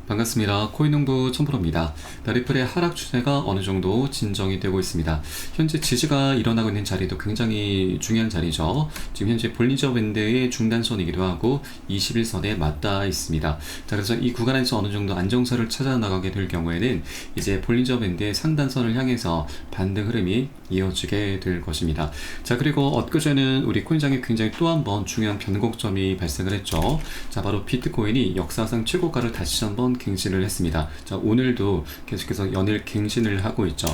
반갑습니다. 코인농부 첨프로입니다. 리플의 하락 추세가 어느 정도 진정이 되고 있습니다. 현재 지지가 일어나고 있는 자리도 굉장히 중요한 자리죠. 지금 현재 볼린저 밴드의 중단선이기도 하고 21선에 맞닿아 있습니다. 그래서 이 구간에서 어느 정도 안정선을 찾아 나가게 될 경우에는 이제 볼린저 밴드의 상단선을 향해서 반등 흐름이 이어지게 될 것입니다. 그리고 엊그제는 우리 코인장에 굉장히 또 한 번 중요한 변곡점이 발생을 했죠. 바로 비트코인이 역사상 최고가를 다시 한번 갱신을 했습니다. 오늘도 계속해서 연일 갱신을 하고 있죠.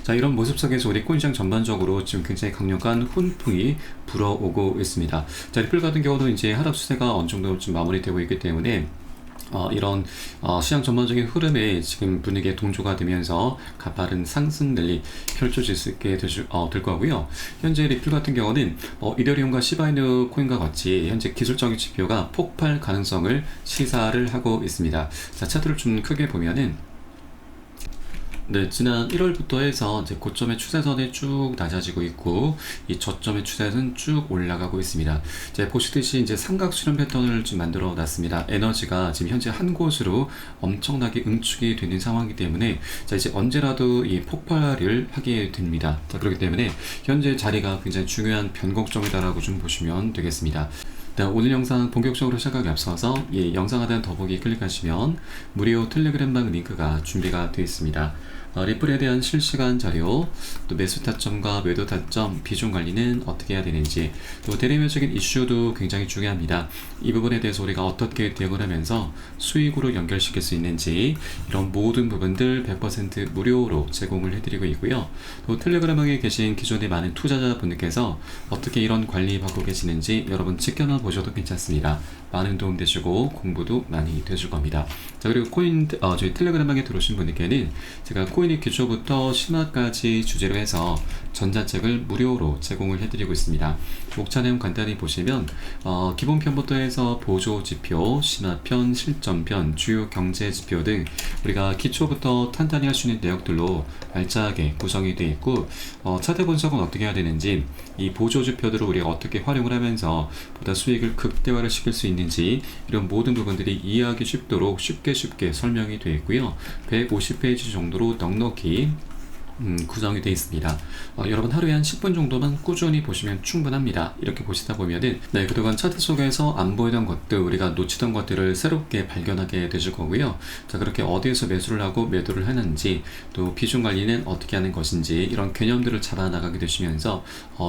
이런 모습 속에서 우리 코인시장 전반적으로 지금 굉장히 강력한 훈풍이 불어오고 있습니다. 리플 같은 경우도 이제 하락 추세가 어느 정도 좀 마무리되고 있기 때문에 이런 시장 전반적인 흐름에 지금 분위기에 동조가 되면서 가파른 상승 랠리 펼쳐질 수 있게 될 거고요. 현재 리플 같은 경우는 이더리움과 시바이누 코인과 같이 현재 기술적인 지표가 폭발 가능성을 시사를 하고 있습니다. 차트를 좀 크게 보면은 지난 1월부터 해서 이제 고점의 추세선이 쭉 낮아지고 있고, 이 저점의 추세선 쭉 올라가고 있습니다. 보시듯이 이제 삼각수렴 패턴을 좀 만들어 놨습니다. 에너지가 지금 현재 한 곳으로 엄청나게 응축이 되는 상황이기 때문에, 이제 언제라도 이 폭발을 하게 됩니다. 그렇기 때문에 현재 자리가 굉장히 중요한 변곡점이다라고 좀 보시면 되겠습니다. 오늘 영상 본격적으로 시작하기 앞서서 영상 하단 더보기 클릭하시면 무료 텔레그램방 링크가 준비가 되어 있습니다. 리플에 대한 실시간 자료, 또 매수 타점과 매도 타점, 비중 관리는 어떻게 해야 되는지, 또 대리면적인 이슈도 굉장히 중요합니다. 이 부분에 대해서 우리가 어떻게 대응을 하면서 수익으로 연결시킬 수 있는지, 이런 모든 부분들 100% 무료로 제공을 해드리고 있고요. 또 텔레그램방에 계신 기존의 많은 투자자분들께서 어떻게 이런 관리하고 계시는지 여러분 지켜만 보셔도 괜찮습니다. 많은 도움 되시고 공부도 많이 되실 겁니다. 그리고 저희 텔레그램방에 들어오신 분들께는 제가 코인의 기초부터 심화까지 주제로 해서 전자책을 무료로 제공을 해드리고 있습니다. 목차 내용 간단히 보시면 기본편부터 해서 보조지표, 심화편, 실전편, 주요 경제지표 등 우리가 기초부터 탄탄히 할 수 있는 내역들로 알짜하게 구성이 되어 있고, 차트 분석은 어떻게 해야 되는지, 이 보조지표들을 우리가 어떻게 활용을 하면서 보다 수익을 극대화를 시킬 수 있는지, 이런 모든 부분들이 이해하기 쉽도록 쉽게 설명이 되어 있고요. 150페이지 정도로 넉넉히 구성이 되어 있습니다. 여러분 하루에 한 10분 정도만 꾸준히 보시면 충분합니다. 이렇게 보시다 보면은 그동안 차트 속에서 안 보이던 것들, 우리가 놓치던 것들을 새롭게 발견하게 되실 거고요. 그렇게 어디에서 매수를 하고 매도를 하는지, 또 비중 관리는 어떻게 하는 것인지, 이런 개념들을 잡아 나가게 되시면서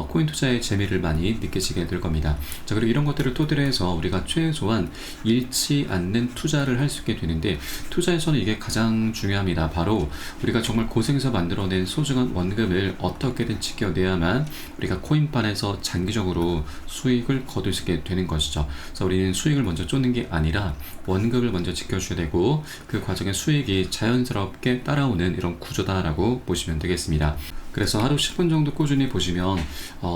코인 투자의 재미를 많이 느끼시게 될 겁니다. 그리고 이런 것들을 토대로 해서 우리가 최소한 잃지 않는 투자를 할 수 있게 되는데, 투자에서는 이게 가장 중요합니다. 바로 우리가 정말 고생해서 만들어낸 소중한 원금을 어떻게든 지켜내야만 우리가 코인판에서 장기적으로 수익을 거둘 수 있게 되는 것이죠. 그래서 우리는 수익을 먼저 쫓는 게 아니라 원금을 먼저 지켜줘야 되고, 그 과정에 수익이 자연스럽게 따라오는 이런 구조다라고 보시면 되겠습니다. 그래서 하루 10분 정도 꾸준히 보시면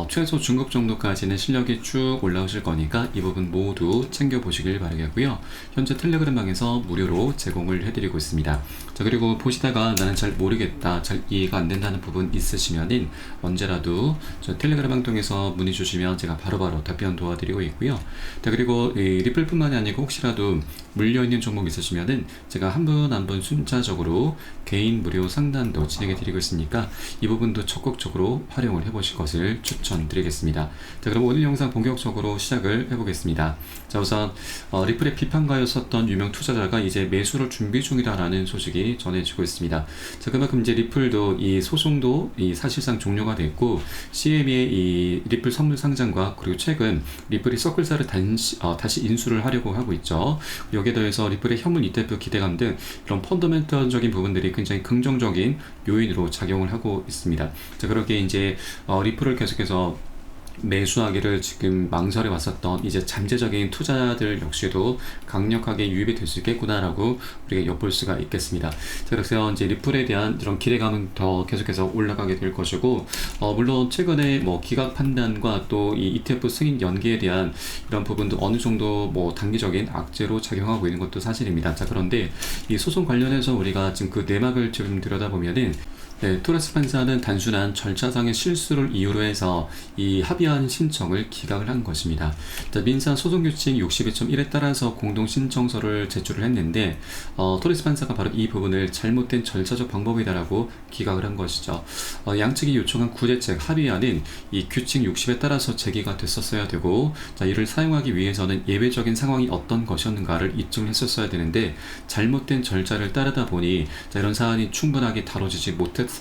최소 중급 정도까지는 실력이 쭉 올라오실 거니까 이 부분 모두 챙겨보시길 바라겠고요. 현재 텔레그램방에서 무료로 제공을 해드리고 있습니다. 그리고 보시다가 나는 잘 모르겠다, 잘 이해가 안 된다는 부분 있으시면은 언제라도 저 텔레그램방 통해서 문의 주시면 제가 바로바로 답변 도와드리고 있고요. 그리고 리플뿐만이 아니고 혹시라도 물려있는 종목 있으시면은 제가 한 분 한 분 순차적으로 개인 무료 상담도 진행해 드리고 있으니까 이 부분도 적극적으로 활용을 해보실 것을 추천드리겠습니다. 그럼 오늘 영상 본격적으로 시작을 해보겠습니다. 우선 리플의 비판가였었던 유명 투자자가 이제 매수를 준비 중이다라는 소식이 전해지고 있습니다. 그만큼 이제 리플도 이 소송도 사실상 종료가 됐고, CME의 이 리플 선물 상장과 그리고 최근 리플이 서클사를 다시 인수를 하려고 하고 있죠. 여기에 더해서 리플의 현물 ETF 기대감 등 이런 펀더멘털적인 부분들이 굉장히 긍정적인 요인으로 작용을 하고 있습니다. 그렇게 이제 리플을 계속해서 매수하기를 지금 망설여 왔었던 이제 잠재적인 투자들 역시도 강력하게 유입이 될 수 있겠구나라고 우리가 엿볼 수가 있겠습니다. 그래서 이제 리플에 대한 이런 기대감은 더 계속해서 올라가게 될 것이고, 물론 최근에 기각 판단과 또 이 ETF 승인 연기에 대한 이런 부분도 어느 정도 단기적인 악재로 작용하고 있는 것도 사실입니다. 그런데 이 소송 관련해서 우리가 지금 그 내막을 좀 들여다보면은 네, 토레스 판사는 단순한 절차상의 실수를 이유로 해서 이 합의안 신청을 기각을 한 것입니다. 자, 민사 소송규칙 62.1에 따라서 공동신청서를 제출을 했는데 토레스 판사가 바로 이 부분을 잘못된 절차적 방법이다라고 기각을 한 것이죠. 양측이 요청한 구제책 합의안은 이 규칙 60에 따라서 제기가 됐었어야 되고, 자, 이를 사용하기 위해서는 예외적인 상황이 어떤 것이었는가를 입증을 했었어야 되는데 잘못된 절차를 따르다 보니 자, 이런 사안이 충분하게 다뤄지지 못했었던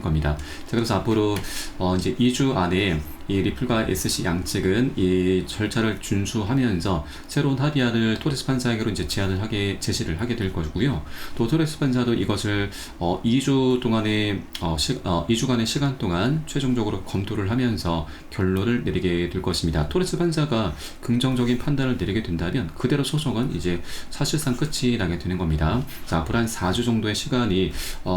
겁니다. 자, 그래서 앞으로 이제 2주 안에 이 리플과 SC 양측은 이 절차를 준수하면서 새로운 합의안을 토레스 판사에게로 이제 제시를 하게 될 거고요. 또 토레스 판사도 이것을 2주 동안의 2주간의 시간 동안 최종적으로 검토를 하면서 결론을 내리게 될 것입니다. 토레스 판사가 긍정적인 판단을 내리게 된다면 그대로 소송은 이제 사실상 끝이 나게 되는 겁니다. 자, 앞으로 한 4주 정도의 시간이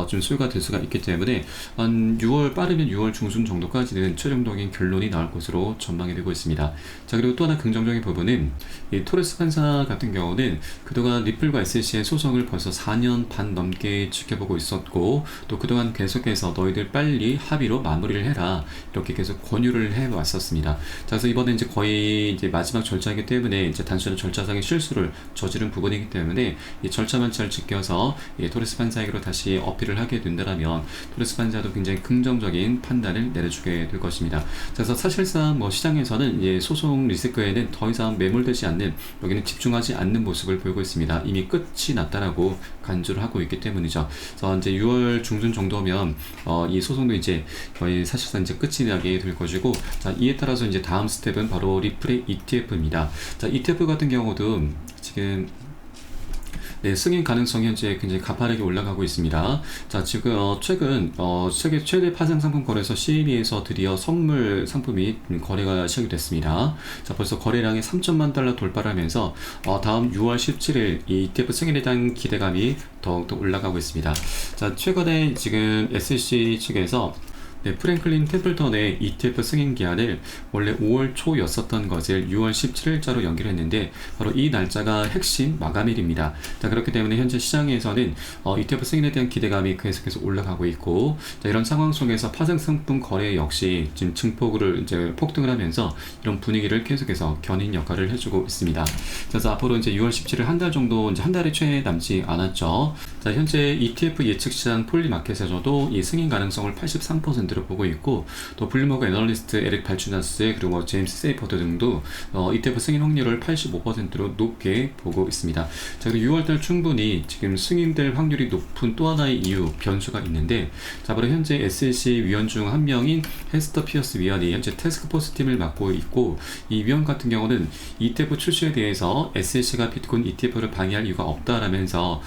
좀 소요가 될 수가 있기 때문에 한 빠르면 6월 중순 정도까지는 최종적인 결론이 나올 것으로 전망이 되고 있습니다. 자, 그리고 또 하나 긍정적인 부분은 이 토레스 판사 같은 경우는 그동안 리플과 SC의 소송을 벌써 4년 반 넘게 지켜보고 있었고, 또 그동안 계속해서 너희들 빨리 합의로 마무리를 해라 이렇게 계속 권유를 해왔었습니다. 자, 그래서 이번에 이제 거의 이제 마지막 절차이기 때문에 이제 단순한 절차상의 실수를 저지른 부분이기 때문에 이 절차만 잘 지켜서 토레스 판사에게로 다시 어필을 하게 된다면 토레스 판사도 굉장히 긍정적인 판단을 내려주게 될 것입니다. 자, 그래서 사실상 시장에서는 이제 소송 리스크에는 더 이상 매몰되지 않는, 여기는 집중하지 않는 모습을 보이고 있습니다. 이미 끝이 났다라고 간주를 하고 있기 때문이죠. 그래서 이제 6월 중순 정도면 이 소송도 이제 거의 사실상 이제 끝이 나게 될 것이고, 자, 이에 따라서 이제 다음 스텝은 바로 리플의 ETF입니다. 자, ETF 같은 경우도 지금 네, 승인 가능성이 현재 굉장히 가파르게 올라가고 있습니다. 자, 지금 최근 세계 최대 파생 상품 거래소 CME에서 드디어 선물 상품이 거래가 시작이 됐습니다. 자, 벌써 거래량이 3천만 달러 돌파를 하면서 다음 6월 17일 이 ETF 승인에 대한 기대감이 더욱더 올라가고 있습니다. 자, 최근에 지금 SEC 측에서 네, 프랭클린 템플턴의 ETF 승인 기한을 원래 5월 초였었던 것을 6월 17일자로 연기를 했는데 바로 이 날짜가 핵심 마감일입니다. 자, 그렇기 때문에 현재 시장에서는 ETF 승인에 대한 기대감이 계속해서 올라가고 있고, 자, 이런 상황 속에서 파생 상품 거래 역시 지금 증폭을 이제 폭등을 하면서 이런 분위기를 계속해서 견인 역할을 해주고 있습니다. 그래서 앞으로 이제 6월 17일 한 달 정도, 이제 한 달이 채 남지 않았죠. 자, 현재 ETF 예측 시장 폴리마켓에서도 이 승인 가능성을 83%로 보고 있고, 또 블룸버그 애널리스트 에릭 발추나스 그리고 제임스 세이퍼드 등도 ETF 승인 확률을 85%로 높게 보고 있습니다. 자, 그리고 6월달 충분히 지금 승인될 확률이 높은 또 하나의 이유 변수가 있는데, 자, 바로 현재 SEC 위원 중 한 명인 헤스터 피어스 위원이 현재 태스크포스 팀을 맡고 있고, 이 위원 같은 경우는 ETF 출시에 대해서 SEC가 비트코인 ETF를 방해할 이유가 없다라면서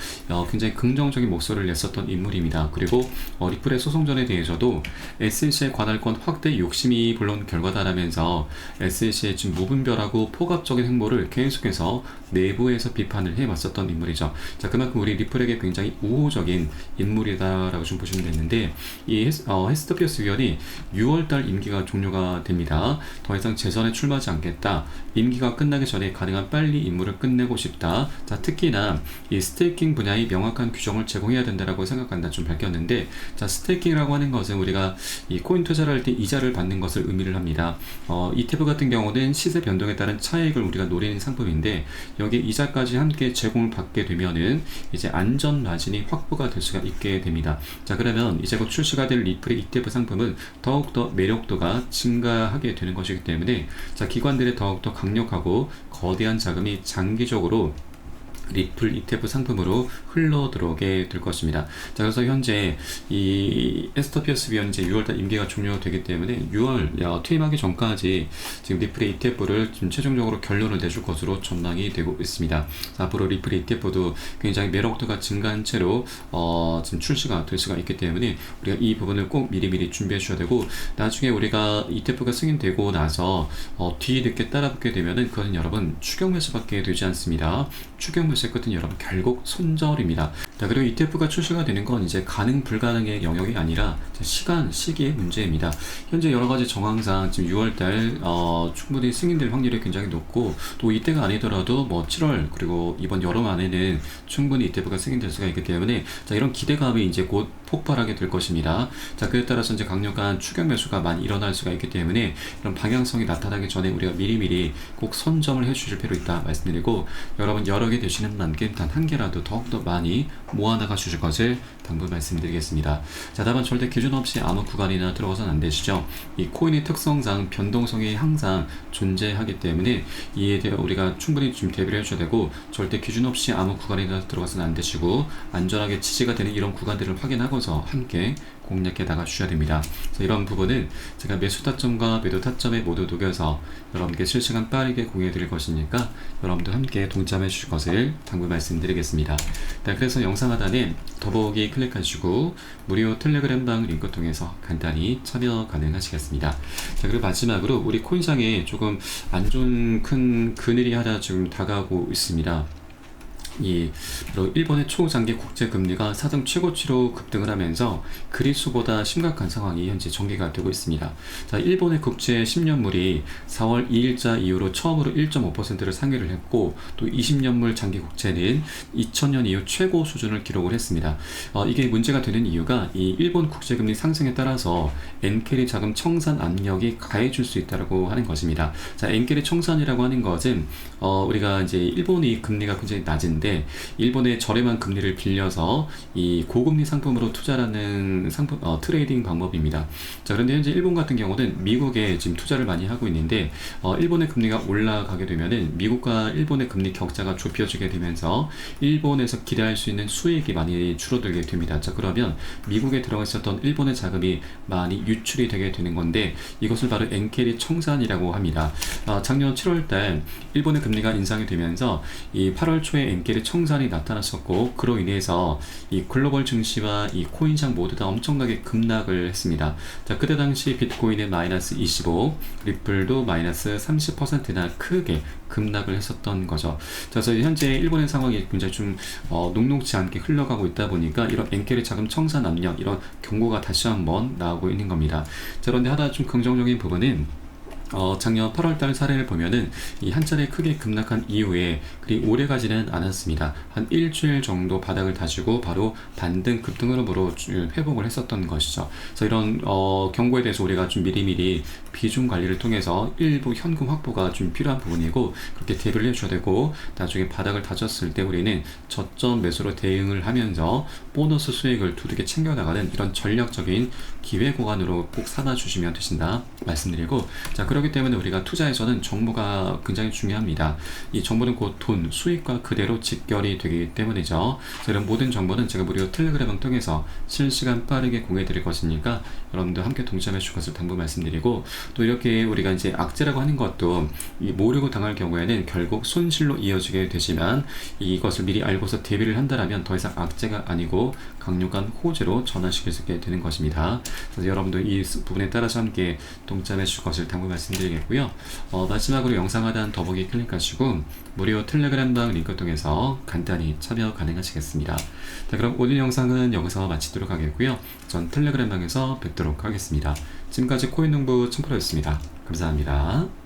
굉장히 긍정적인 목소리를 냈었던 인물입니다. 그리고 리플의 소송전에 대해서도 SEC의 관할권 확대 욕심이 불러온 결과다라면서 SEC의 지금 무분별하고 포괄적인 행보를 계속해서 내부에서 비판을 해왔었던 인물이죠. 자, 그만큼 우리 리플에게 굉장히 우호적인 인물이다라고 좀 보시면 되는데, 이 헤스터 피어스 위원이 6월달 임기가 종료가 됩니다. 더 이상 재선에 출마하지 않겠다. 임기가 끝나기 전에 가능한 빨리 임무를 끝내고 싶다. 자, 특히나 이 스테이킹 분야의 명확한 규정을 제공해야 된다라고 생각한다 좀 밝혔는데, 자, 스테이킹이라고 하는 것은 우리가 이 코인 투자를 할 때 이자를 받는 것을 의미를 합니다. ETF 같은 경우는 시세 변동에 따른 차익을 우리가 노리는 상품인데, 여기에 이자까지 함께 제공을 받게 되면은 이제 안전 마진이 확보가 될 수가 있게 됩니다. 자, 그러면 이제 곧 출시가 될 리플의 ETF 상품은 더욱더 매력도가 증가하게 되는 것이기 때문에, 자, 기관들의 더욱더 강력하고 거대한 자금이 장기적으로 리플 ETF 상품으로 흘러 들어오게 될 것입니다. 자, 그래서 현재 이 에스터 피어스 위원 이제 6월달 임기가 종료되기 때문에 6월 퇴임하기 전까지 지금 리플의 ETF를 지금 최종적으로 결론을 내줄 것으로 전망이 되고 있습니다. 자, 앞으로 리플의 ETF도 굉장히 매력도가 증가한 채로 지금 출시가 될 수가 있기 때문에 우리가 이 부분을 꼭 미리미리 준비해 주셔야 되고, 나중에 우리가 ETF가 승인되고 나서 뒤늦게 따라붙게 되면은 그것은 여러분 추격 매수밖에 되지 않습니다. 추격 매수 매수의 끝은 여러분 결국 손절입니다. 자, 그리고 ETF가 출시가 되는 건 이제 가능 불가능의 영역이 아니라 시간, 시기의 문제입니다. 현재 여러 가지 정황상 지금 6월달 충분히 승인될 확률이 굉장히 높고, 또 이때가 아니더라도 뭐 7월 그리고 이번 여름 안에는 충분히 ETF가 승인될 수가 있기 때문에 자, 이런 기대감이 이제 곧 폭발하게 될 것입니다. 자, 그에 따라서 이제 강력한 추격 매수가 많이 일어날 수가 있기 때문에 이런 방향성이 나타나기 전에 우리가 미리미리 꼭 선점을 해주실 필요 있다 말씀드리고, 여러분 여러 개 되시는 만큼 단 한 개라도 더욱더 많이 모아나가 주실 것을 당부 말씀드리겠습니다. 자, 다만 절대 기준 없이 아무 구간이나 들어가서는 안 되시죠. 이 코인의 특성상 변동성이 항상 존재하기 때문에 이에 대해 우리가 충분히 좀 대비를 해줘야 되고, 절대 기준 없이 아무 구간이나 들어가서는 안 되시고, 안전하게 지지가 되는 이런 구간들을 확인하고서 함께 공략해 나가 주셔야 됩니다. 그래서 이런 부분은 제가 매수 타점과 매도 타점에 모두 녹여서 여러분께 실시간 빠르게 공유해 드릴 것이니까 여러분도 함께 동참해 주실 것을 당부 말씀드리겠습니다. 네, 그래서 영상 하단에 더보기 클릭하시고 무료 텔레그램방 링크 통해서 간단히 참여 가능하시겠습니다. 자, 그리고 마지막으로 우리 코인상에 조금 안 좋은 큰 그늘이 하나 지금 다가오고 있습니다. 일본의 초장기 국제금리가 사상 최고치로 급등을 하면서 그리스보다 심각한 상황이 현재 전개가 되고 있습니다. 자, 일본의 국채 10년물이 4월 2일자 이후로 처음으로 1.5%를 상회를 했고, 또 20년물 장기 국채는 2000년 이후 최고 수준을 기록을 했습니다. 이게 문제가 되는 이유가 이 일본 국제금리 상승에 따라서 엔캐리 자금 청산 압력이 가해질 수 있다고 하는 것입니다. 자, 엔캐리 청산이라고 하는 것은 우리가 이제 일본이 금리가 굉장히 낮은데 일본의 저렴한 금리를 빌려서 이 고금리 상품으로 투자하는 트레이딩 방법입니다. 자, 그런데 현재 일본 같은 경우는 미국에 지금 투자를 많이 하고 있는데 일본의 금리가 올라가게 되면은 미국과 일본의 금리 격차가 좁혀지게 되면서 일본에서 기대할 수 있는 수익이 많이 줄어들게 됩니다. 자, 그러면 미국에 들어가 있었던 일본의 자금이 많이 유출이 되게 되는 건데, 이것을 바로 엔캐리 청산이라고 합니다. 작년 7월달 일본의 금리가 인상이 되면서 이 8월 초에 엔캐리 청산이 나타났었고, 그로 인해서 이 글로벌 증시와 이 코인상 모두 다 엄청나게 급락을 했습니다. 자, 그때 당시 비트코인은 마이너스 25, 리플도 마이너스 30%나 크게 급락을 했었던 거죠. 자, 그래서 현재 일본의 상황이 굉장히 좀 녹록지 않게 흘러가고 있다 보니까 이런 엔캐리 자금 청산 압력, 이런 경고가 다시 한번 나오고 있는 겁니다. 자, 그런데 하나 좀 긍정적인 부분은 작년 8월달 사례를 보면은 이 한 차례 크게 급락한 이후에 그리 오래 가지는 않았습니다. 한 일주일 정도 바닥을 다지고 바로 반등 급등으로 회복을 했었던 것이죠. 그래서 이런 경고에 대해서 우리가 좀 미리미리 비중 관리를 통해서 일부 현금 확보가 좀 필요한 부분이고, 그렇게 대비를 해줘야 되고, 나중에 바닥을 다졌을 때 우리는 저점 매수로 대응을 하면서 보너스 수익을 두둑이 챙겨나가는 이런 전략적인 기회 구간으로 꼭 삼아주시면 되신다 말씀드리고, 자, 그렇기 때문에 우리가 투자에서는 정보가 굉장히 중요합니다. 이 정보는 곧 돈, 수익과 그대로 직결이 되기 때문이죠. 그래서 이런 모든 정보는 제가 무료 텔레그램을 통해서 실시간 빠르게 공유해 드릴 것이니까 여러분들 함께 동참해 주실 것을 당부 말씀드리고, 또 이렇게 우리가 이제 악재라고 하는 것도 모르고 당할 경우에는 결국 손실로 이어지게 되지만, 이것을 미리 알고서 대비를 한다면 더 이상 악재가 아니고 강력한 호재로 전환시킬 수 있게 되는 것입니다. 그래서 여러분들 이 부분에 따라서 함께 동참해 주실 것을 당부 말씀드리겠고요. 마지막으로 영상 하단 더보기 클릭하시고 무료 텔레그램방 링크 통해서 간단히 참여 가능하시겠습니다. 자, 그럼 오늘 영상은 여기서 마치도록 하겠고요. 전 텔레그램방에서 뵙도록 하겠습니다. 지금까지 코인농부 청프로였습니다. 감사합니다.